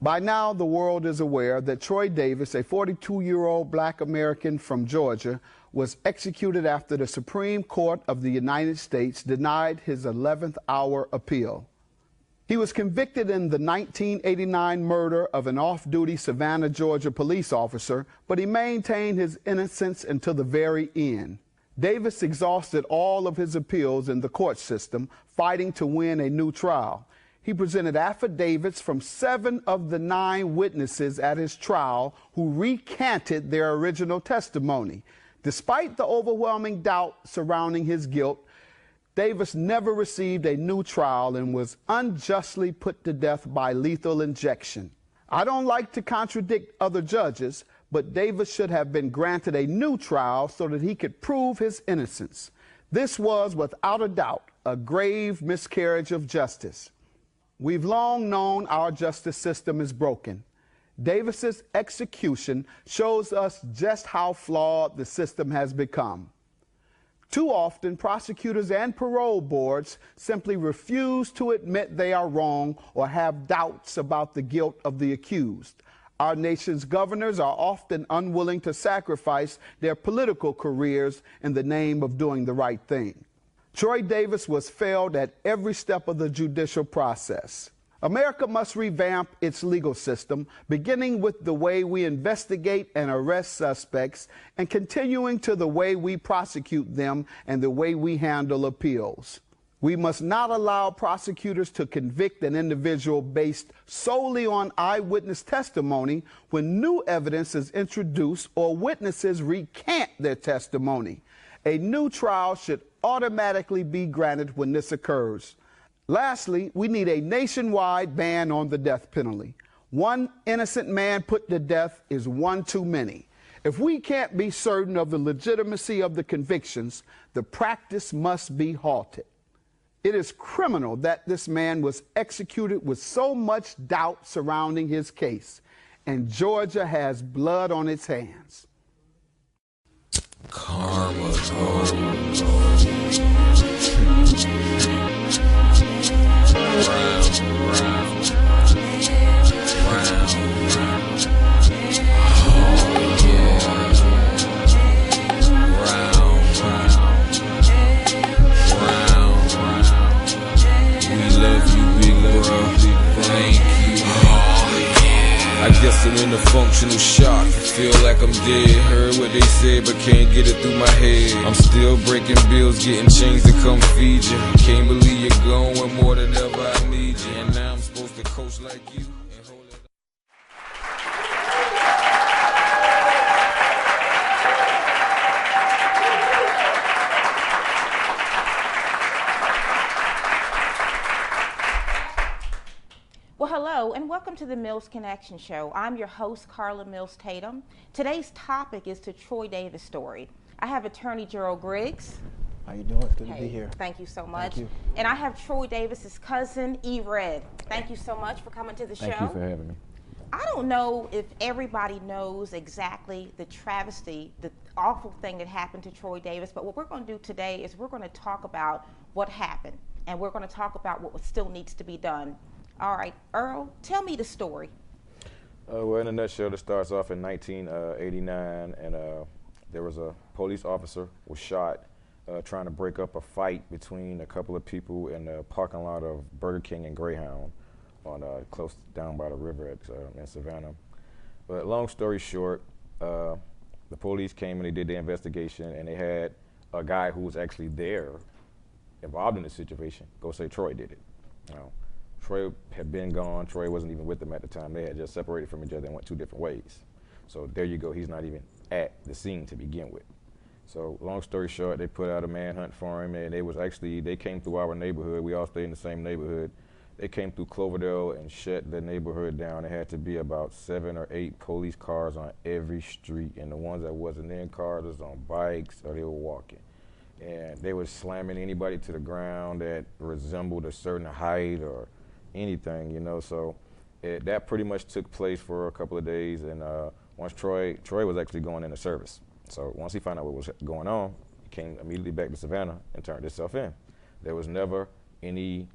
By now, the world is aware that Troy Davis, a 42-year-old black American from Georgia, was executed after the Supreme Court of the United States denied his 11th hour appeal. He was convicted in the 1989 murder of an off-duty Savannah, Georgia police officer, but he maintained his innocence until the very end. Davis exhausted all of his appeals in the court system, fighting to win a new trial. He presented affidavits from 7 of the 9 witnesses at his trial who recanted their original testimony. Despite the overwhelming doubt surrounding his guilt, Davis never received a new trial and was unjustly put to death by lethal injection. I don't like to contradict other judges, but Davis should have been granted a new trial so that he could prove his innocence. This was, without a doubt, a grave miscarriage of justice. We've long known our justice system is broken. Davis's execution shows us just how flawed the system has become. Too often, prosecutors and parole boards simply refuse to admit they are wrong or have doubts about the guilt of the accused. Our nation's governors are often unwilling to sacrifice their political careers in the name of doing the right thing. Troy Davis was failed at every step of the judicial process. America must revamp its legal system, beginning with the way we investigate and arrest suspects and continuing to the way we prosecute them and the way we handle appeals. We must not allow prosecutors to convict an individual based solely on eyewitness testimony when new evidence is introduced or witnesses recant their testimony. A new trial should automatically be granted when this occurs. Lastly, we need a nationwide ban on the death penalty. One innocent man put to death is one too many. If we can't be certain of the legitimacy of the convictions, the practice must be halted. It is criminal that this man was executed with so much doubt surrounding his case, and Georgia has blood on its hands. Karma. I guess I'm in a functional shock. Feel like I'm dead. Heard what they said, but can't get it through my head. I'm still breaking bills, getting chains to come feed you. Can't believe you're going more than ever I need you. And now I'm supposed to coach like you. And hold it up. Well, hello, and welcome to the Mills Connection Show. I'm your host, Carla Mills Tatum. Today's topic is the Troy Davis story. I have attorney Gerald Griggs. How you doing? Good to be here. Thank you so much. Thank you. And I have Troy Davis's cousin, E. Red. Thank you so much for coming to the show. Thank you for having me. I don't know if everybody knows exactly the travesty, the awful thing that happened to Troy Davis, but what we're going to do today is we're going to talk about what happened, and we're going to talk about what still needs to be done. All right, Earl, tell me the story. Well, in a nutshell, it starts off in 1989, and there was a police officer was shot trying to break up a fight between a couple of people in the parking lot of Burger King and Greyhound on close down by the river in Savannah. But long story short, the police came and they did the investigation, and they had a guy who was actually there involved in the situation go say Troy did it. You know, Troy had been gone. Troy wasn't even with them at the time. They had just separated from each other and went 2 different ways. So there you go. He's not even at the scene to begin with. So long story short, they put out a manhunt for him, and they came through our neighborhood. We all stayed in the same neighborhood. They came through Cloverdale and shut the neighborhood down. There had to be about 7 or 8 police cars on every street, and the ones that wasn't in cars was on bikes or they were walking. And they were slamming anybody to the ground that resembled a certain height or anything, you know. So that pretty much took place for a couple of days, and once Troy was actually going into service. So once he found out what was going on, he came immediately back to Savannah and turned himself in. There was never any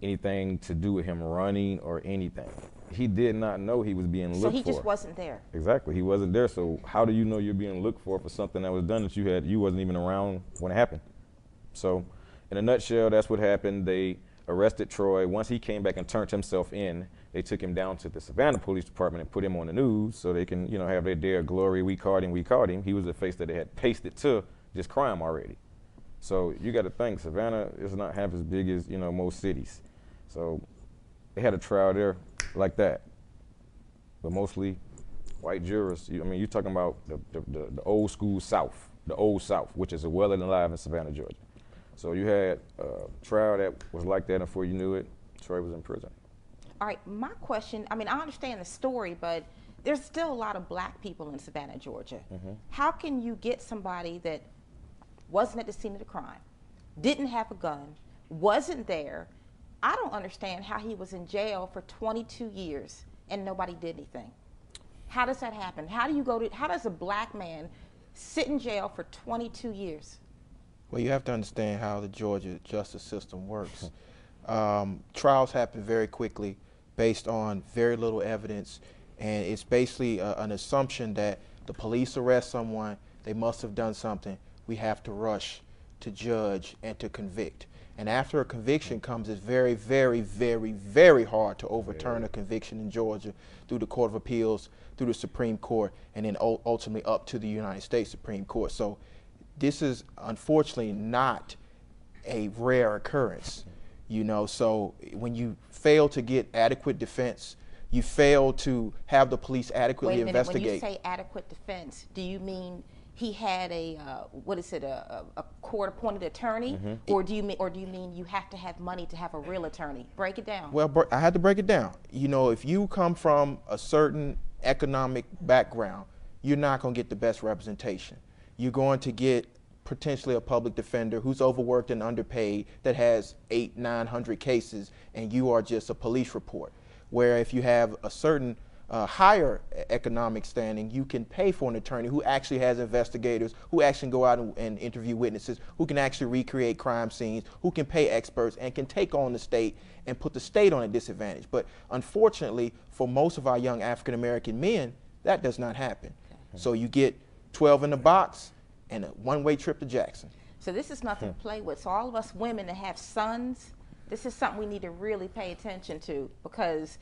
anything to do with him running or anything. He did not know he was being looked for. So he just wasn't there. Exactly, he wasn't there. So how do you know you're being looked for something that was done that you wasn't even around when it happened? So in a nutshell, that's what happened. They arrested Troy. Once he came back and turned himself in, they took him down to the Savannah Police Department and put him on the news so they can, have their day of glory. We caught him, we caught him. He was a face that they had pasted to this crime already. So you got to think, Savannah is not half as big as, most cities. So they had a trial there like that, but mostly white jurors. You're talking about the old school South, the old South, which is well and alive in Savannah, Georgia. So you had a trial that was like that, and before you knew it, Troy was in prison. All right, my question, I understand the story, but there's still a lot of black people in Savannah, Georgia. How can you get somebody that wasn't at the scene of the crime, didn't have a gun, wasn't there? I don't understand how he was in jail for 22 years and nobody did anything. How does that happen? How does a black man sit in jail for 22 years? Well, you have to understand how the Georgia justice system works. Trials happen very quickly based on very little evidence, and it's basically an assumption that the police arrest someone, they must have done something. We have to rush to judge and to convict. And after a conviction comes, it's very, very, very, very hard to overturn a conviction in Georgia through the Court of Appeals, through the Supreme Court, and then ultimately up to the United States Supreme Court. So this is unfortunately not a rare occurrence, so when you fail to get adequate defense, you fail to have the police adequately investigate. When you say adequate defense, do you mean he had a court-appointed attorney, or do you mean you have to have money to have a real attorney? Break it down. Well, I had to break it down. If you come from a certain economic background, you're not going to get the best representation. You're going to get potentially a public defender who's overworked and underpaid that has 800-900 cases, and you are just a police report. Where if you have a certain higher economic standing, you can pay for an attorney who actually has investigators, who actually go out and interview witnesses, who can actually recreate crime scenes, who can pay experts and can take on the state and put the state on a disadvantage. But unfortunately, for most of our young African American men, that does not happen. So you get 12 in the box and a one-way trip to Jackson. So this is nothing to play with. So all of us women that have sons, this is something we need to really pay attention to, because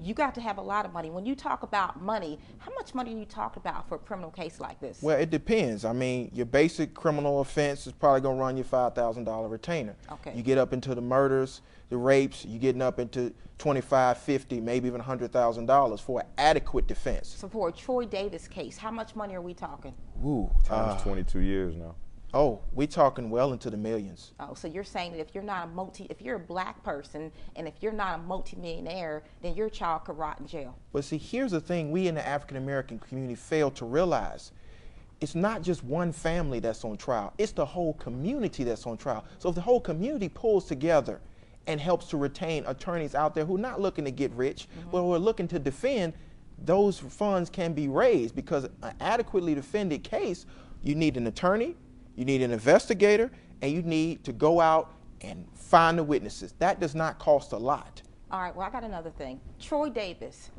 you got to have a lot of money. When you talk about money, how much money are you talking about for a criminal case like this? Well, it depends. Your basic criminal offense is probably going to run you $5,000 retainer. Okay. You get up into the murders, the rapes, you're getting up into $25,000, $50,000, maybe even $100,000 for an adequate defense. So for a Troy Davis case, how much money are we talking? Ooh, Times 22 years now. Oh, we're talking well into the millions. Oh, so you're saying that if you're a black person and if you're not a multimillionaire, then your child could rot in jail. But see, here's the thing we in the African American community fail to realize. It's not just one family that's on trial. It's the whole community that's on trial. So if the whole community pulls together and helps to retain attorneys out there who are not looking to get rich, but who are looking to defend, those funds can be raised, because an adequately defended case, you need an attorney, you need an investigator, and you need to go out and find the witnesses. That does not cost a lot. All right, well, I got another thing. Troy Davis,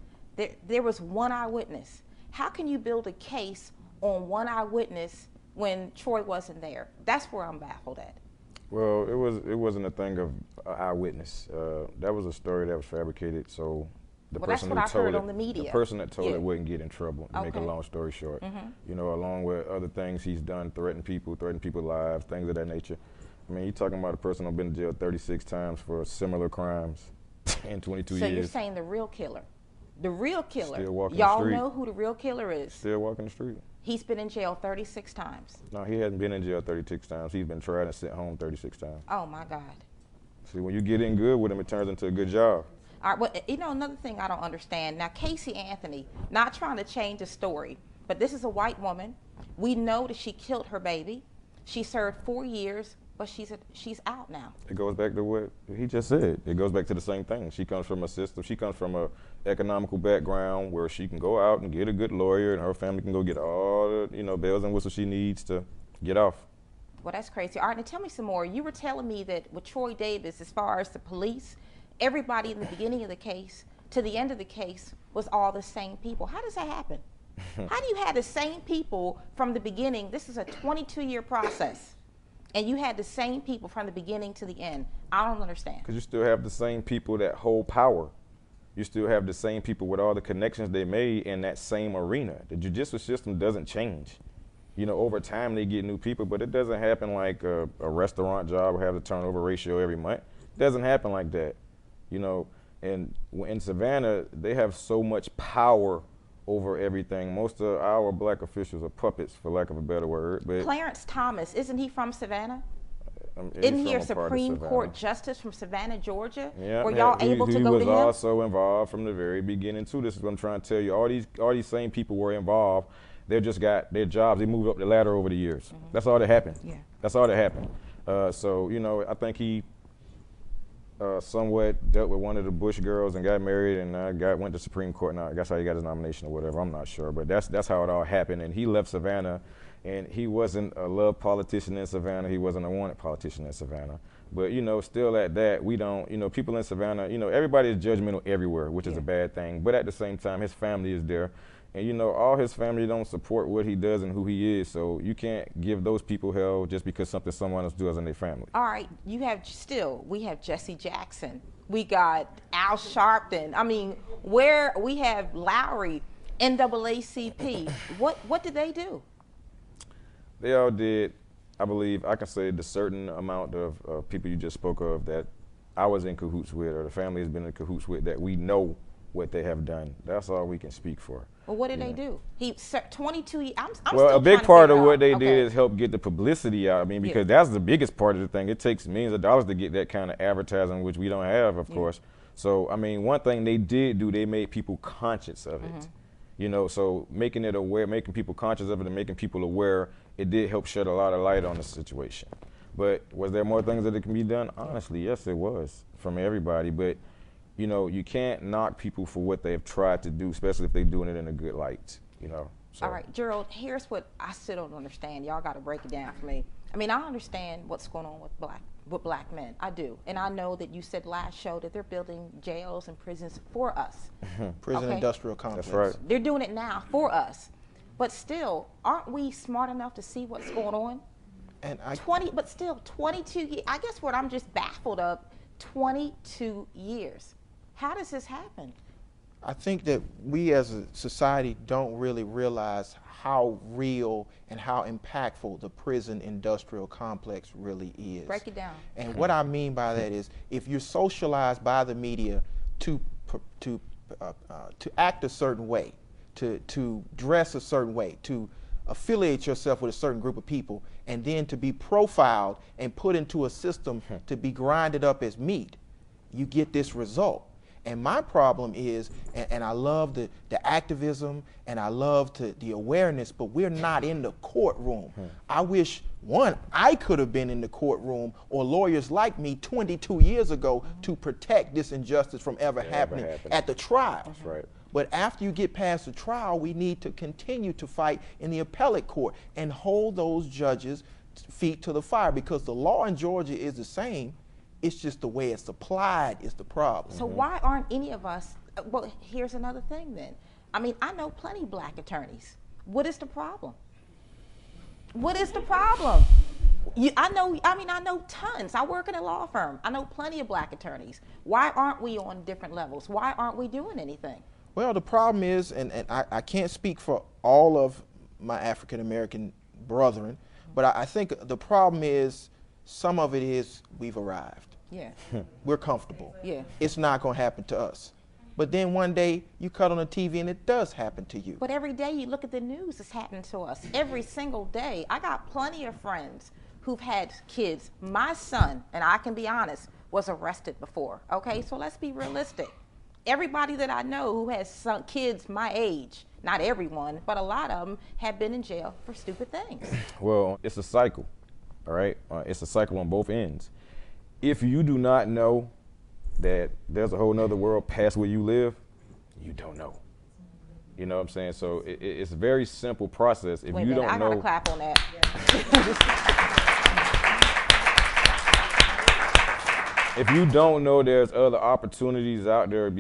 there was one eyewitness. How can you build a case on one eyewitness when Troy wasn't there? That's where I'm baffled at. Well, it wasn't a thing of eyewitness. That was a story that was fabricated. So the person who told it, the person that told it wouldn't get in trouble. To make a long story short, along with other things he's done, threatened people's lives, things of that nature. You're talking about a person who's been to jail 36 times for similar crimes in 22 years. So you're saying the real killer, still walking y'all the street. know who the real killer is? Still walking the street. He's been in jail 36 times. No, he hasn't been in jail 36 times. He's been tried and sent home 36 times. Oh my God. See, when you get in good with him, it turns into a good job. All right, well, another thing I don't understand. Now, Casey Anthony, not trying to change the story, but this is a white woman. We know that she killed her baby. She served 4 years, but she's out now. It goes back to what he just said. It goes back to the same thing. She comes from a system. She comes from a economical background where she can go out and get a good lawyer, and her family can go get all the bells and whistles she needs to get off. Well, that's crazy. All right, now tell me some more. You were telling me that with Troy Davis, as far as the police, everybody in the beginning of the case to the end of the case was all the same people. How does that happen? How do you have the same people from the beginning? This is a 22-year process, and you had the same people from the beginning to the end. I don't understand. Because you still have the same people that hold power. You still have the same people with all the connections they made in that same arena. The judicial system doesn't change. You know, over time they get new people, but it doesn't happen like a restaurant job will have the turnover ratio every month. It doesn't happen like that. You know, and in Savannah, they have so much power over everything. Most of our black officials are puppets, for lack of a better word. But Clarence Thomas, isn't he from Savannah? Isn't he a Supreme Court justice from Savannah, Georgia? Yeah, Were y'all able to go to him? He was also involved from the very beginning too. This is what I'm trying to tell you. All these same people were involved. They just got their jobs. They moved up the ladder over the years. Mm-hmm. That's all that happened. Yeah. That's all that happened. So, you know, I think he somewhat dealt with one of the Bush girls and got married and went to Supreme Court. Now, that's how he got his nomination or whatever. I'm not sure. But that's how it all happened. And he left Savannah, and he wasn't a loved politician in Savannah. He wasn't a wanted politician in Savannah. But, you know, still at that, we don't, you know, people in Savannah, you know, everybody is judgmental everywhere, which is a bad thing. But at the same time, his family is there. And, you know, all his family don't support what he does and who he is. So you can't give those people hell just because something someone else does in their family. All right. We have Jesse Jackson. We got Al Sharpton. I mean, we have Lowry, NAACP. What did they do? They all did, I believe, I can say the certain amount of people you just spoke of that I was in cahoots with, or the family has been in cahoots with, that we know what they have done. That's all we can speak for. Well, what did they do? He 22 years. I'm well, still a big part of what they okay. did is help get the publicity out. I mean, because that's the biggest part of the thing. It takes millions of dollars to get that kind of advertising, which we don't have, of course. So, I mean, one thing they did do, they made people conscious of it. You know, so making it aware, making people conscious of it and making people aware, it did help shed a lot of light on the situation. But was there more things that can be done? Honestly, yes, it was from everybody. But you know, you can't knock people for what they've tried to do, especially if they're doing it in a good light, you know. So. All right, Gerald, here's what I still don't understand. Y'all got to break it down for me. I mean, I understand what's going on with black men. I do. And I know that you said last show that they're building jails and prisons for us. Prison industrial complex. That's right. They're doing it now for us. But still, aren't we smart enough to see what's going on? And but still, 22 years. I guess what I'm just baffled of, 22 years. How does this happen? I think that we as a society don't really realize how real and how impactful the prison industrial complex really is. Break it down. And what I mean by that is, if you're socialized by the media to act a certain way, to dress a certain way, to affiliate yourself with a certain group of people, and then to be profiled and put into a system to be grinded up as meat, you get this result. And my problem is, and I love the activism and I love the awareness, but we're not in the courtroom. I wish, one, I could have been in the courtroom, or lawyers like me 22 years ago, to protect this injustice from ever happening at the trial. That's right. But after you get past the trial, we need to continue to fight in the appellate court and hold those judges' feet to the fire, because the law in Georgia is the same. It's just the way it's applied is the problem. So why aren't any of us, well, here's another thing then. I mean, I know plenty of black attorneys. What is the problem? What is the problem? I know tons. I work in a law firm. I know plenty of black attorneys. Why aren't we on different levels? Why aren't we doing anything? Well, the problem is, and I can't speak for all of my African-American brethren, but I think the problem is, some of it is we've arrived. Yeah. We're comfortable. Yeah. It's not going to happen to us. But then one day you cut on the TV and it does happen to you. But every day you look at the news, it's happening to us. Every single day. I got plenty of friends who've had kids. My son, and I can be honest, was arrested before. Okay, so let's be realistic. Everybody that I know who has kids my age, not everyone, but a lot of them have been in jail for stupid things. Well, it's a cycle. All right, it's a cycle on both ends. If you do not know that there's a whole nother world past where you live, you don't know. You know what I'm saying? So it's a very simple process. If Wait you a minute, don't know, I gotta clap on that. if you don't know there's other opportunities out there